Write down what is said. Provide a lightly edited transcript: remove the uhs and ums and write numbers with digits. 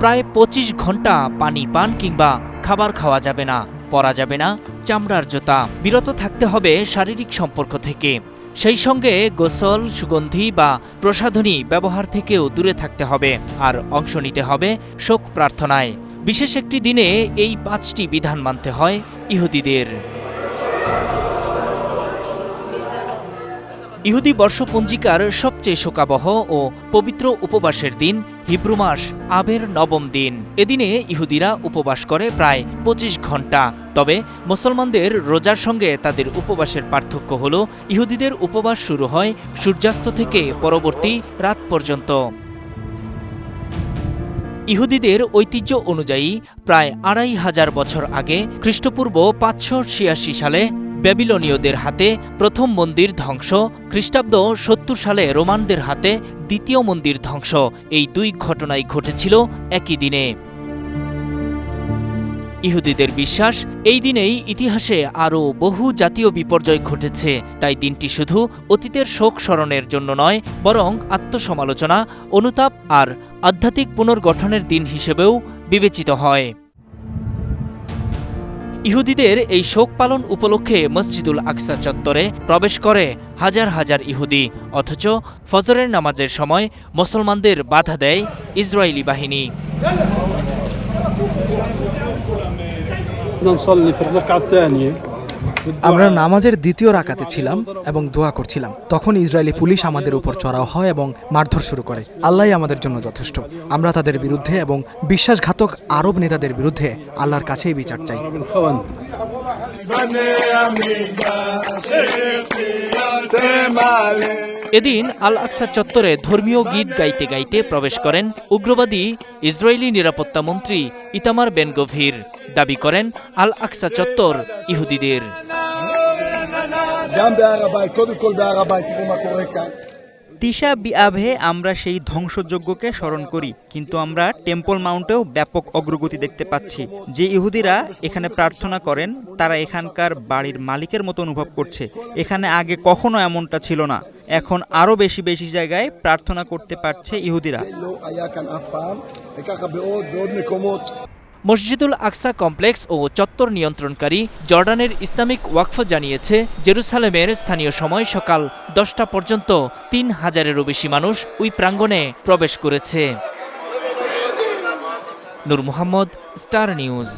প্রায় ২৫ ঘন্টা পানি পান কিংবা খাবার খাওয়া যাবে না, পরা যাবে না চামড়ার জুতা, বিরত থাকতে হবে শারীরিক সম্পর্ক থেকে। সেই সঙ্গে গোসল, সুগন্ধি বা প্রসাধনী ব্যবহার থেকেও দূরে থাকতে হবে আর অংশ নিতে হবে শোক প্রার্থনায়। বিশেষ একটি দিনে এই ৫টি বিধান মানতে হয় ইহুদিদের। ইহুদি বর্ষপঞ্জিকার সবচেয়ে শোকাবহ ও পবিত্র উপবাসের দিন হিব্রু মাস আবের নবম দিন। এদিনে ইহুদিরা উপবাস করে প্রায় ২৫ ঘন্টা। তবে মুসলমানদের রোজার সঙ্গে তাদের উপবাসের পার্থক্য হল, ইহুদিদের উপবাস শুরু হয় সূর্যাস্ত থেকে পরবর্তী রাত পর্যন্ত। ইহুদিদের ঐতিহ্য অনুযায়ী প্রায় ২৫০০ বছর আগে খ্রিস্টপূর্ব ৫৮৬ সালে ব্যাবিলনীয়দের হাতে প্রথম মন্দির ধ্বংস, খ্রিস্টাব্দ ৭০ সালে রোমানদের হাতে দ্বিতীয় মন্দির ধ্বংস, এই দুই ঘটনাই ঘটেছিল একই দিনে। ইহুদিদের বিশ্বাস, এই দিনেই ইতিহাসে আরও বহু জাতীয় বিপর্যয় ঘটেছে। তাই দিনটি শুধু অতীতের শোক স্মরণের জন্য নয়, বরং আত্মসমালোচনা, অনুতাপ আর আধ্যাত্মিক পুনর্গঠনের দিন হিসেবেও বিবেচিত হয়। ইহুদিদের এই শোক পালন উপলক্ষে মসজিদুল আকসা চত্বরে প্রবেশ করে হাজার হাজার ইহুদি, অথচ ফজরের নামাজের সময় মুসলমানদের বাধা দেয় ইসরায়েলি বাহিনী। আমরা নামাজের দ্বিতীয় রাকাতে ছিলাম এবং দোয়া করছিলাম। তখন ইসরায়েলি পুলিশ আমাদের উপর চড়াও হয় এবং মারধর শুরু করে। আল্লাহই আমাদের জন্য যথেষ্ট। আমরা তাদের বিরুদ্ধে এবং বিশ্বাসঘাতক আরব নেতাদের বিরুদ্ধে আল্লাহর কাছেই বিচার চাই। এদিন আল আকসা চত্বরে ধর্মীয় গীত গাইতে গাইতে প্রবেশ করেন উগ্রবাদী ইসরায়েলি নিরাপত্তা মন্ত্রী ইতামার বেন গভির। দাবি করেন আল আকসা চত্বর ইহুদিদের। তিশা বিআবে আমরা সেই ধ্বংসযজ্ঞকে স্মরণ করি, কিন্তু আমরা টেম্পল মাউন্টেও ব্যাপক অগ্রগতি দেখতে পাচ্ছি। যে ইহুদিরা এখানে প্রার্থনা করেন তারা এখানকার বাড়ির মালিকের মতো অনুভব করছে। এখানে আগে কখনো এমনটা ছিল না। এখন আরও বেশি বেশি জায়গায় প্রার্থনা করতে পারছে ইহুদিরা। মসজিদুল আকসা কমপ্লেক্স ও চত্বর নিয়ন্ত্রণকারী জর্ডানের ইসলামিক ওয়াকফ জানিয়েছে, জেরুসালেমের স্থানীয় সময় সকাল ১০টা পর্যন্ত ৩,০০০-এরও বেশি মানুষ ওই প্রাঙ্গণে প্রবেশ করেছে। নূর মোহাম্মদ, স্টার নিউজ।